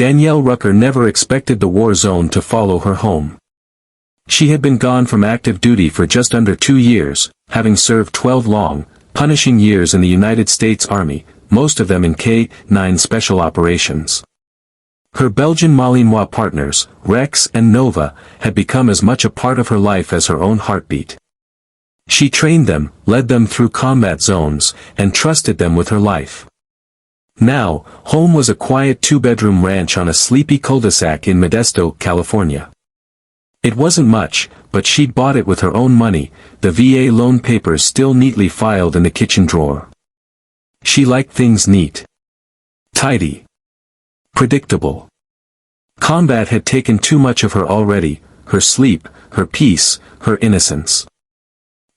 Danielle Rucker never expected the war zone to follow her home. She had been gone from active duty for just under 2 years, having served 12 long, punishing years in the United States Army, most of them in K-9 Special Operations. Her Belgian Malinois partners, Rex and Nova, had become as much a part of her life as her own heartbeat. She trained them, led them through combat zones, and trusted them with her life. Now, home was a quiet 2-bedroom ranch on a sleepy cul-de-sac in Modesto, California. It wasn't much, but she'd bought it with her own money, the VA loan papers still neatly filed in the kitchen drawer. She liked things neat. Tidy. Predictable. Combat had taken too much of her already, her sleep, her peace, her innocence.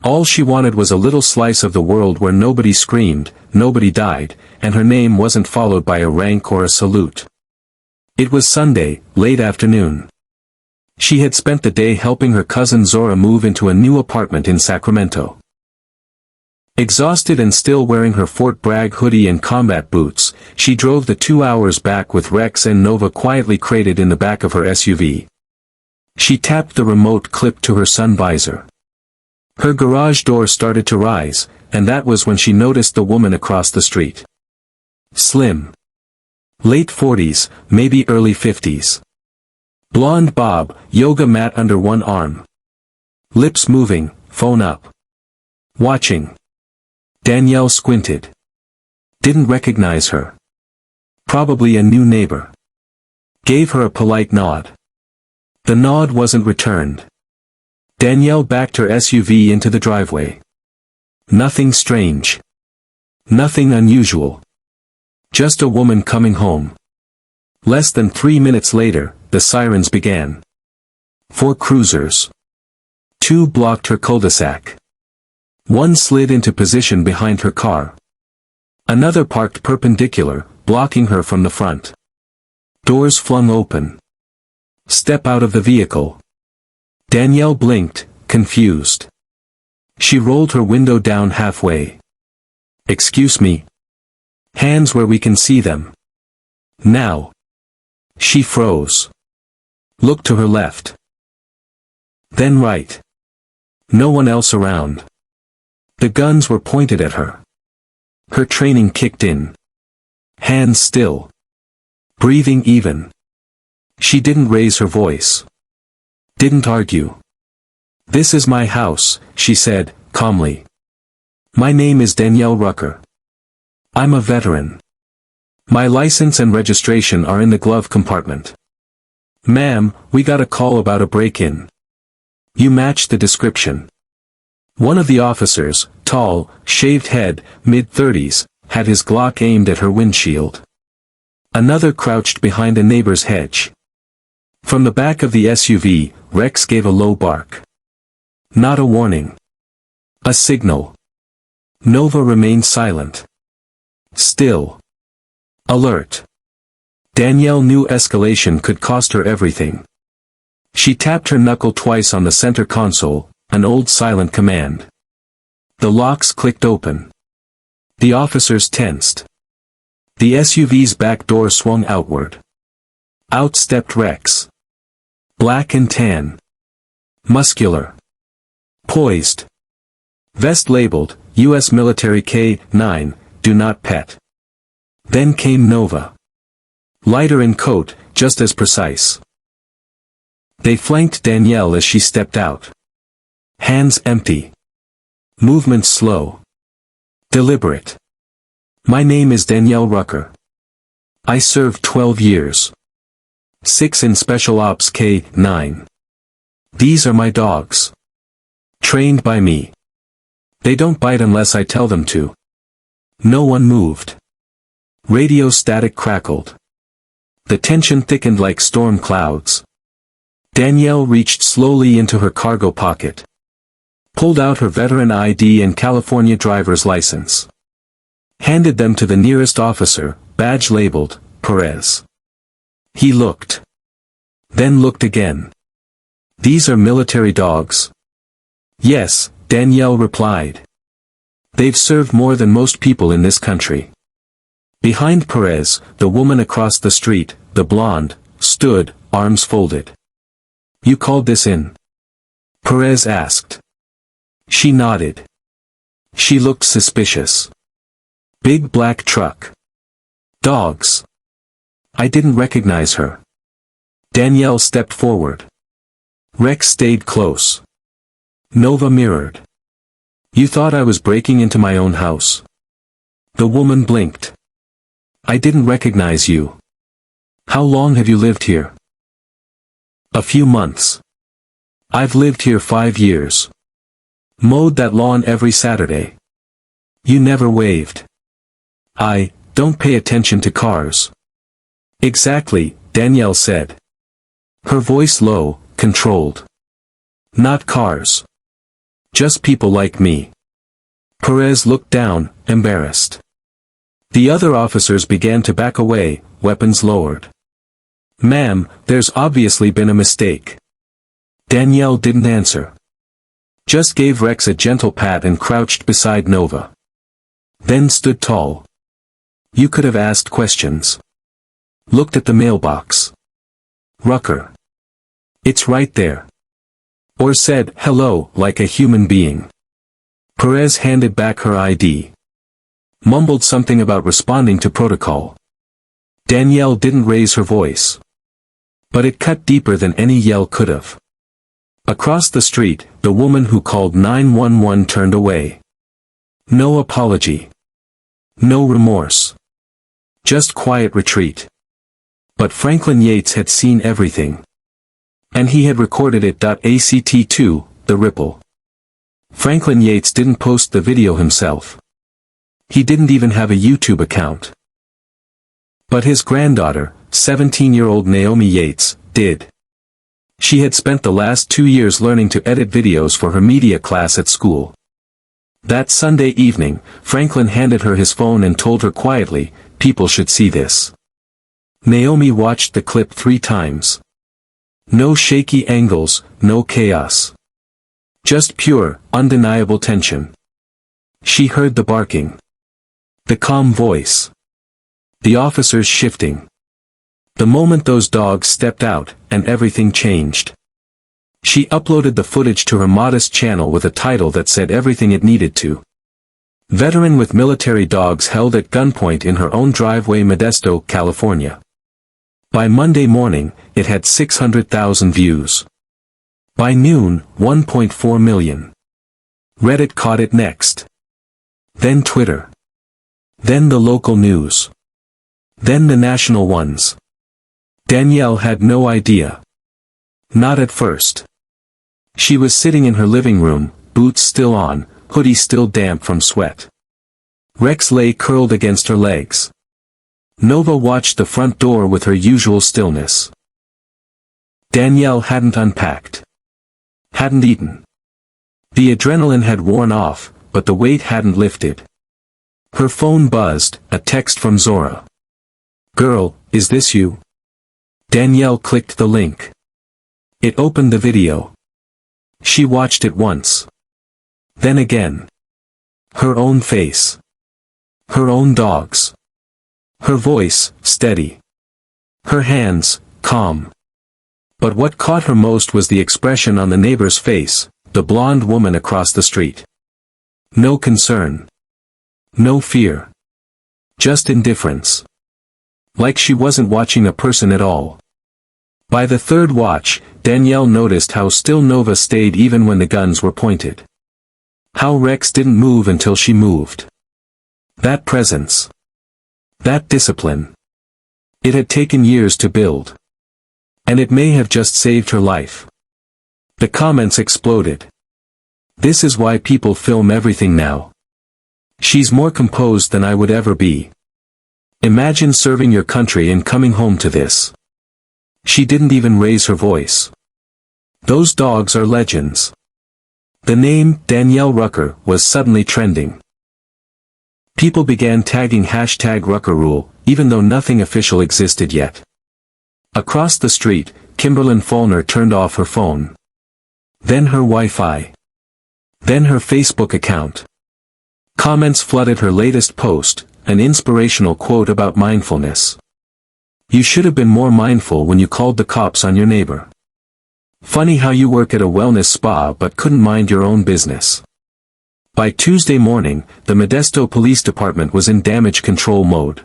All she wanted was a little slice of the world where nobody screamed, nobody died, and her name wasn't followed by a rank or a salute. It was Sunday, late afternoon. She had spent the day helping her cousin Zora move into a new apartment in Sacramento. Exhausted and still wearing her Fort Bragg hoodie and combat boots, she drove the 2 hours back with Rex and Nova quietly crated in the back of her SUV. She tapped the remote clip to her sun visor. Her garage door started to rise, and that was when she noticed the woman across the street. Slim. Late 40s, maybe early 50s. Blonde bob, yoga mat under one arm. Lips moving, phone up. Watching. Danielle squinted. Didn't recognize her. Probably a new neighbor. Gave her a polite nod. The nod wasn't returned. Danielle backed her SUV into the driveway. Nothing strange. Nothing unusual. Just a woman coming home. Less than 3 minutes later, the sirens began. 4 cruisers. 2 blocked her cul-de-sac. 1 slid into position behind her car. Another parked perpendicular, blocking her from the front. Doors flung open. Step out of the vehicle. Danielle blinked, confused. She rolled her window down halfway. Excuse me. Hands where we can see them. Now. She froze. Looked to her left. Then right. No one else around. The guns were pointed at her. Her training kicked in. Hands still. Breathing even. She didn't raise her voice. Didn't argue. This is my house, she said, calmly. My name is Danielle Rucker. I'm a veteran. My license and registration are in the glove compartment. Ma'am, we got a call about a break-in. You match the description. One of the officers, tall, shaved head, mid-30s, had his Glock aimed at her windshield. Another crouched behind a neighbor's hedge. From the back of the SUV, Rex gave a low bark. Not a warning. A signal. Nova remained silent. Still. Alert. Danielle knew escalation could cost her everything. She tapped her knuckle twice on the center console, an old silent command. The locks clicked open. The officers tensed. The SUV's back door swung outward. Out stepped Rex. Black and tan. Muscular. Poised. Vest labeled, U.S. Military K-9, do not pet. Then came Nova. Lighter in coat, just as precise. They flanked Danielle as she stepped out. Hands empty. Movement slow. Deliberate. My name is Danielle Rucker. I served 12 years. 6 in Special Ops K-9. These are my dogs. Trained by me. They don't bite unless I tell them to. No one moved. Radio static crackled. The tension thickened like storm clouds. Danielle reached slowly into her cargo pocket. Pulled out her veteran ID and California driver's license. Handed them to the nearest officer, badge labeled, Perez. He looked. Then looked again. These are military dogs. Yes, Danielle replied. They've served more than most people in this country. Behind Perez, the woman across the street, the blonde, stood, arms folded. "You called this in?" Perez asked. She nodded. She looked suspicious. "Big black truck. Dogs." "I didn't recognize her." Danielle stepped forward. Rex stayed close. Nova mirrored. "You thought I was breaking into my own house?" The woman blinked. "I didn't recognize you. How long have you lived here?" "A few months. I've lived here 5 years. Mowed that lawn every Saturday." "You never waved." "I don't pay attention to cars." "Exactly," Danielle said. Her voice low, controlled. "Not cars. Just people like me." Perez looked down, embarrassed. The other officers began to back away, weapons lowered. "Ma'am, there's obviously been a mistake." Danielle didn't answer. Just gave Rex a gentle pat and crouched beside Nova. Then stood tall. "You could have asked questions. Looked at the mailbox. Rucker. It's right there." Or said hello like a human being. Perez handed back her ID. Mumbled something about responding to protocol. Danielle didn't raise her voice. But it cut deeper than any yell could have. Across the street, the woman who called 911 turned away. No apology. No remorse. Just quiet retreat. But Franklin Yates had seen everything. And he had recorded it. ACT2, the ripple. Franklin Yates didn't post the video himself. He didn't even have a YouTube account. But his granddaughter, 17-year-old Naomi Yates, did. She had spent the last 2 years learning to edit videos for her media class at school. That Sunday evening, Franklin handed her his phone and told her quietly, "People should see this." Naomi watched the clip 3 times. No shaky angles, no chaos. Just pure, undeniable tension. She heard the barking. The calm voice. The officers shifting. The moment those dogs stepped out, and everything changed. She uploaded the footage to her modest channel with a title that said everything it needed to. Veteran with military dogs held at gunpoint in her own driveway, Modesto, California. By Monday morning, it had 600,000 views. By noon, 1.4 million. Reddit caught it next. Then Twitter. Then the local news. Then the national ones. Danielle had no idea. Not at first. She was sitting in her living room, boots still on, hoodie still damp from sweat. Rex lay curled against her legs. Nova watched the front door with her usual stillness. Danielle hadn't unpacked. Hadn't eaten. The adrenaline had worn off, but the weight hadn't lifted. Her phone buzzed, a text from Zora. "Girl, is this you?" Danielle clicked the link. It opened the video. She watched it once. Then again. Her own face. Her own dogs. Her voice, steady. Her hands, calm. But what caught her most was the expression on the neighbor's face, the blonde woman across the street. No concern. No fear. Just indifference. Like she wasn't watching a person at all. By the third watch, Danielle noticed how still Nova stayed even when the guns were pointed. How Rex didn't move until she moved. That presence. That discipline. It had taken years to build. And it may have just saved her life. The comments exploded. "This is why people film everything now. She's more composed than I would ever be. Imagine serving your country and coming home to this." She didn't even raise her voice. Those dogs are legends. The name, Danielle Rucker, was suddenly trending. People began tagging #RuckerRule, even though nothing official existed yet. Across the street, Kimberlyn Faulner turned off her phone. Then her Wi-Fi. Then her Facebook account. Comments flooded her latest post, an inspirational quote about mindfulness. You should have been more mindful when you called the cops on your neighbor. Funny how you work at a wellness spa but couldn't mind your own business. By Tuesday morning, the Modesto Police Department was in damage control mode.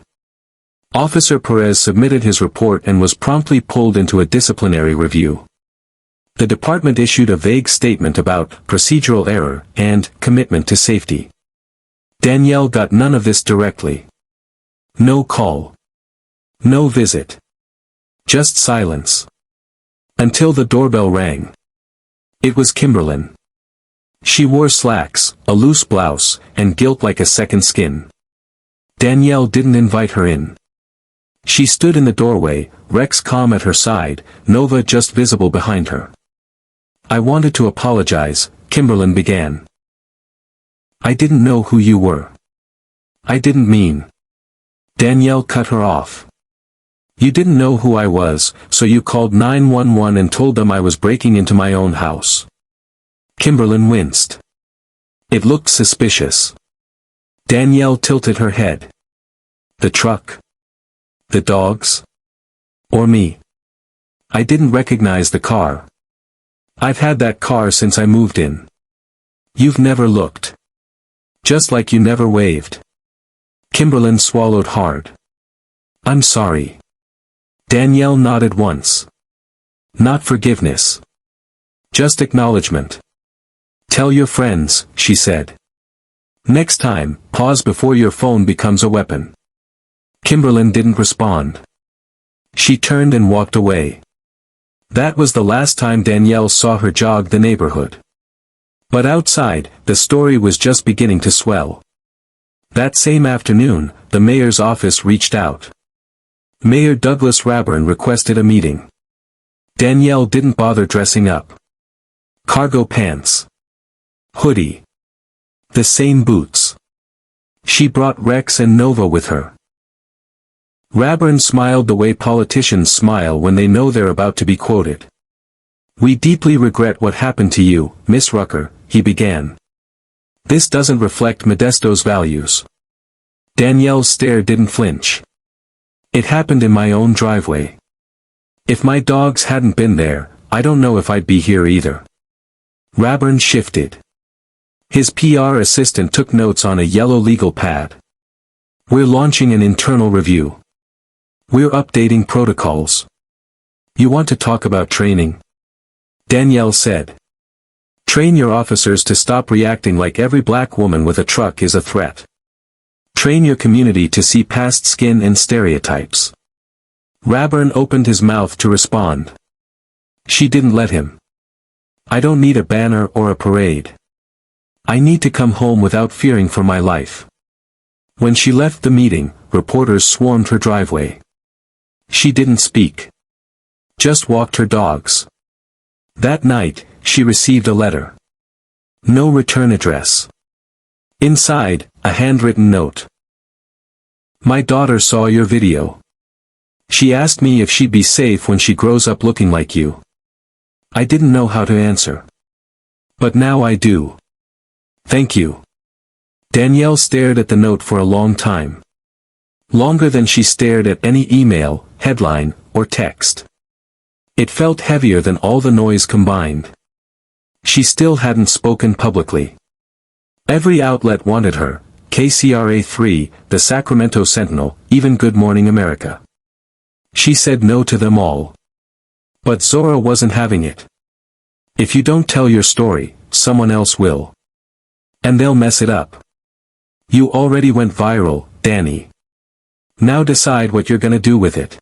Officer Perez submitted his report and was promptly pulled into a disciplinary review. The department issued a vague statement about procedural error and commitment to safety. Danielle got none of this directly. No call. No visit. Just silence. Until the doorbell rang. It was Kimberlyn. She wore slacks, a loose blouse, and guilt like a second skin. Danielle didn't invite her in. She stood in the doorway, Rex calm at her side, Nova just visible behind her. I wanted to apologize, Kimberlyn began. I didn't know who you were. I didn't mean. Danielle cut her off. You didn't know who I was, so you called 911 and told them I was breaking into my own house. Kimberlyn winced. It looked suspicious. Danielle tilted her head. The truck? The dogs? Or me? I didn't recognize the car. I've had that car since I moved in. You've never looked. Just like you never waved. Kimberlyn swallowed hard. I'm sorry. Danielle nodded once. Not forgiveness. Just acknowledgement. Tell your friends, she said. Next time, pause before your phone becomes a weapon. Kimberlyn didn't respond. She turned and walked away. That was the last time Danielle saw her jog the neighborhood. But outside, the story was just beginning to swell. That same afternoon, the mayor's office reached out. Mayor Douglas Raburn requested a meeting. Danielle didn't bother dressing up. Cargo pants. Hoodie. The same boots. She brought Rex and Nova with her. Raburn smiled the way politicians smile when they know they're about to be quoted. We deeply regret what happened to you, Miss Rucker, he began. This doesn't reflect Modesto's values. Danielle's stare didn't flinch. It happened in my own driveway. If my dogs hadn't been there, I don't know if I'd be here either. Raburn shifted. His PR assistant took notes on a yellow legal pad. We're launching an internal review. We're updating protocols. You want to talk about training? Danielle said. Train your officers to stop reacting like every black woman with a truck is a threat. Train your community to see past skin and stereotypes. Raburn opened his mouth to respond. She didn't let him. I don't need a banner or a parade. I need to come home without fearing for my life. When she left the meeting, reporters swarmed her driveway. She didn't speak. Just walked her dogs. That night, she received a letter. No return address. Inside, a handwritten note. My daughter saw your video. She asked me if she'd be safe when she grows up looking like you. I didn't know how to answer. But now I do. Thank you. Danielle stared at the note for a long time. Longer than she stared at any email, headline, or text. It felt heavier than all the noise combined. She still hadn't spoken publicly. Every outlet wanted her, KCRA3, the Sacramento Sentinel, even Good Morning America. She said no to them all. But Zora wasn't having it. If you don't tell your story, someone else will. And they'll mess it up. You already went viral, Danny. Now decide what you're gonna do with it.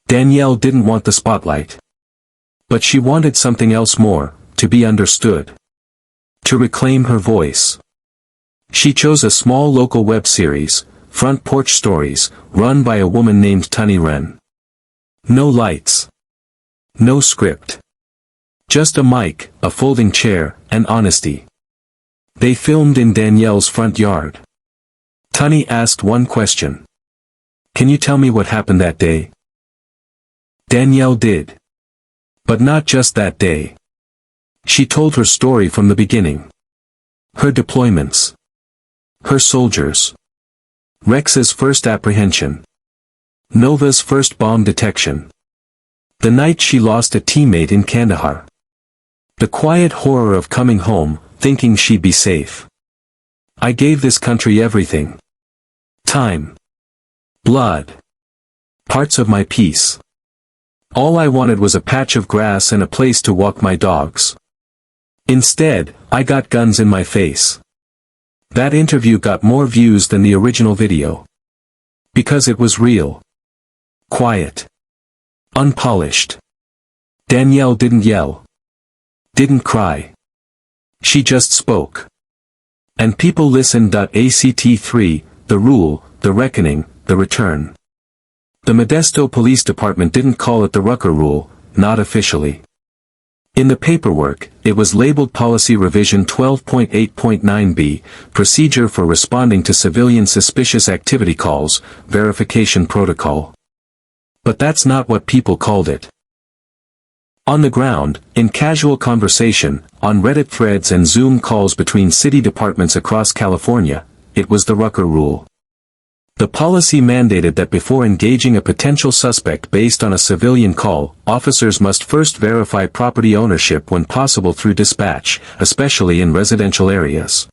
Danielle didn't want the spotlight. But she wanted something else more, to be understood. To reclaim her voice. She chose a small local web series, Front Porch Stories, run by a woman named Tunny Wren. No lights. No script. Just a mic, a folding chair, and honesty. They filmed in Danielle's front yard. Tunny asked one question. Can you tell me what happened that day? Danielle did. But not just that day. She told her story from the beginning. Her deployments. Her soldiers. Rex's first apprehension. Nova's first bomb detection. The night she lost a teammate in Kandahar. The quiet horror of coming home, thinking she'd be safe. I gave this country everything. Time. Blood. Parts of my peace. All I wanted was a patch of grass and a place to walk my dogs. Instead, I got guns in my face. That interview got more views than the original video. Because it was real. Quiet. Unpolished. Danielle didn't yell. Didn't cry. She just spoke. And people listened. ACT3, the rule, the reckoning, the return. The Modesto Police Department didn't call it the Rucker Rule, not officially. In the paperwork, it was labeled Policy Revision 12.8.9b, Procedure for Responding to Civilian Suspicious Activity Calls, Verification Protocol. But that's not what people called it. On the ground, in casual conversation, on Reddit threads and Zoom calls between city departments across California, it was the Rucker Rule. The policy mandated that before engaging a potential suspect based on a civilian call, officers must first verify property ownership when possible through dispatch, especially in residential areas.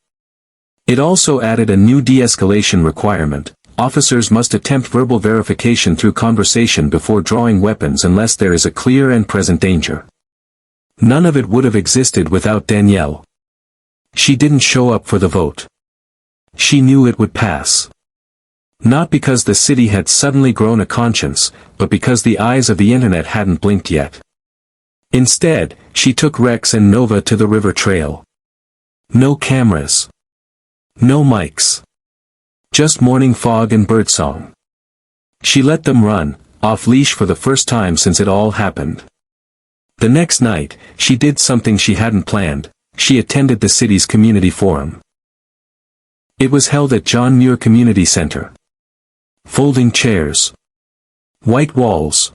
It also added a new de-escalation requirement. Officers must attempt verbal verification through conversation before drawing weapons unless there is a clear and present danger. None of it would have existed without Danielle. She didn't show up for the vote. She knew it would pass. Not because the city had suddenly grown a conscience, but because the eyes of the internet hadn't blinked yet. Instead, she took Rex and Nova to the river trail. No cameras. No mics. Just morning fog and birdsong. She let them run, off-leash for the first time since it all happened. The next night, she did something she hadn't planned. She attended the city's community forum. It was held at John Muir Community Center. Folding chairs. White walls.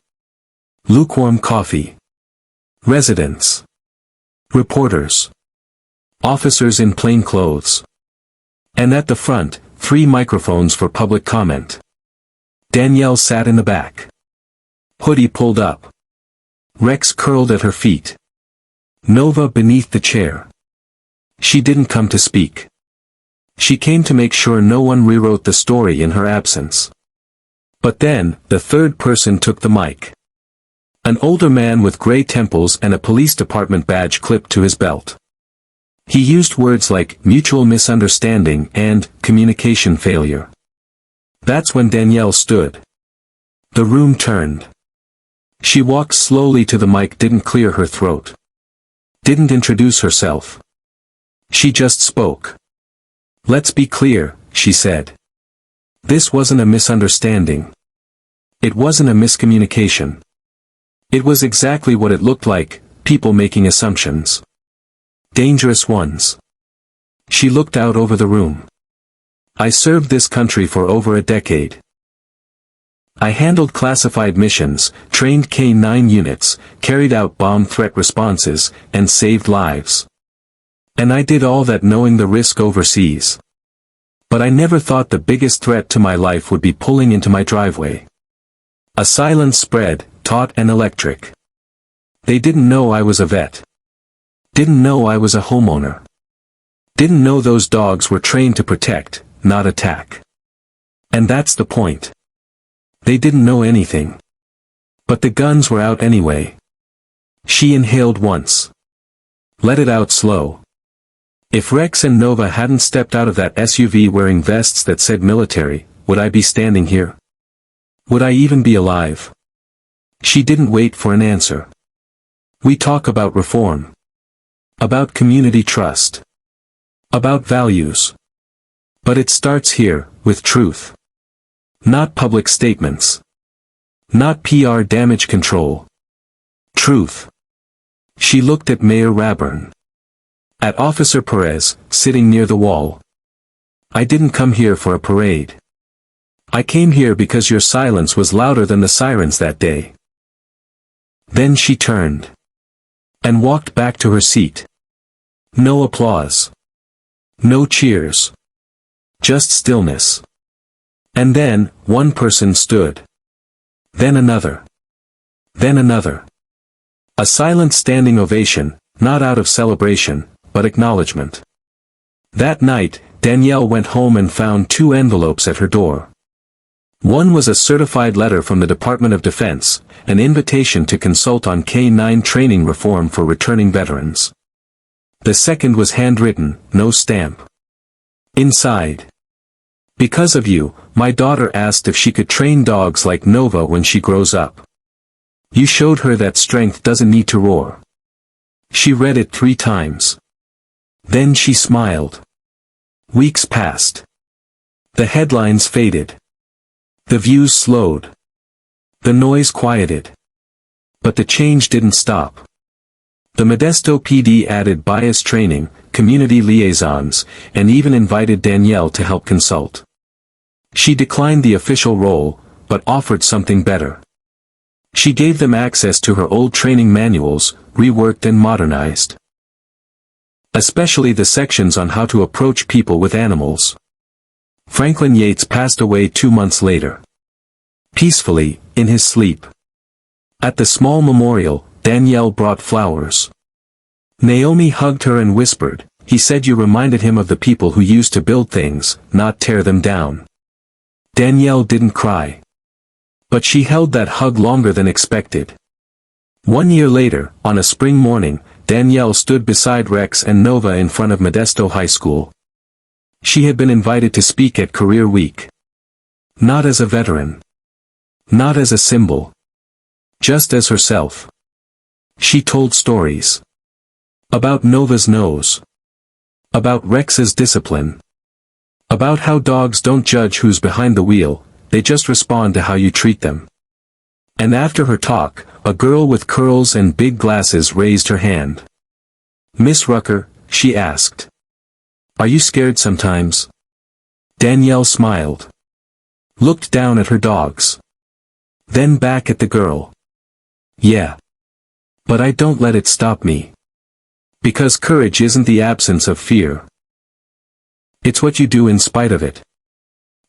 Lukewarm coffee. Residents. Reporters. Officers in plain clothes. And at the front, 3 microphones for public comment. Danielle sat in the back. Hoodie pulled up. Rex curled at her feet. Nova beneath the chair. She didn't come to speak. She came to make sure no one rewrote the story in her absence. But then, the third person took the mic. An older man with gray temples and a police department badge clipped to his belt. He used words like mutual misunderstanding and communication failure. That's when Danielle stood. The room turned. She walked slowly to the mic, didn't clear her throat. Didn't introduce herself. She just spoke. "Let's be clear," she said. This wasn't a misunderstanding. It wasn't a miscommunication. It was exactly what it looked like, people making assumptions. Dangerous ones. She looked out over the room. "I served this country for over a decade. I handled classified missions, trained K-9 units, carried out bomb threat responses, and saved lives. And I did all that knowing the risk overseas. But I never thought the biggest threat to my life would be pulling into my driveway." A silence spread, taut and electric. They didn't know I was a vet. Didn't know I was a homeowner. Didn't know those dogs were trained to protect, not attack. And that's the point. They didn't know anything. But the guns were out anyway. She inhaled once. Let it out slow. If Rex and Nova hadn't stepped out of that SUV wearing vests that said military, would I be standing here? Would I even be alive? She didn't wait for an answer. We talk about reform. About community trust. About values. But it starts here, with truth. Not public statements. Not PR damage control. Truth. She looked at Mayor Raburn. At Officer Perez, sitting near the wall. "I didn't come here for a parade. I came here because your silence was louder than the sirens that day." Then she turned. And walked back to her seat. No applause. No cheers. Just stillness. And then, one person stood. Then another. Then another. A silent standing ovation, not out of celebration, but acknowledgement. That night, Danielle went home and found 2 envelopes at her door. One was a certified letter from the Department of Defense, an invitation to consult on K-9 training reform for returning veterans. The second was handwritten, no stamp. Inside. Because of you, my daughter asked if she could train dogs like Nova when she grows up. You showed her that strength doesn't need to roar. She read it 3 times. Then she smiled. Weeks passed. The headlines faded. The views slowed. The noise quieted. But the change didn't stop. The Modesto PD added bias training, community liaisons, and even invited Danielle to help consult. She declined the official role, but offered something better. She gave them access to her old training manuals, reworked and modernized. Especially the sections on how to approach people with animals. Franklin Yates passed away 2 months later. Peacefully, in his sleep. At the small memorial, Danielle brought flowers. Naomi hugged her and whispered, "He said you reminded him of the people who used to build things, not tear them down." Danielle didn't cry. But she held that hug longer than expected. 1 year later, on a spring morning, Danielle stood beside Rex and Nova in front of Modesto High School. She had been invited to speak at Career Week. Not as a veteran. Not as a symbol. Just as herself. She told stories. About Nova's nose. About Rex's discipline. About how dogs don't judge who's behind the wheel, they just respond to how you treat them. And after her talk, a girl with curls and big glasses raised her hand. "Miss Rucker," she asked. "Are you scared sometimes?" Danielle smiled. Looked down at her dogs. Then back at the girl. "Yeah. But I don't let it stop me. Because courage isn't the absence of fear. It's what you do in spite of it."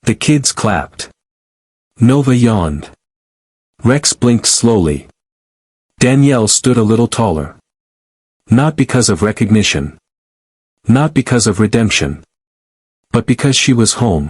The kids clapped. Nova yawned. Rex blinked slowly. Danielle stood a little taller. Not because of recognition. Not because of redemption. But because she was home.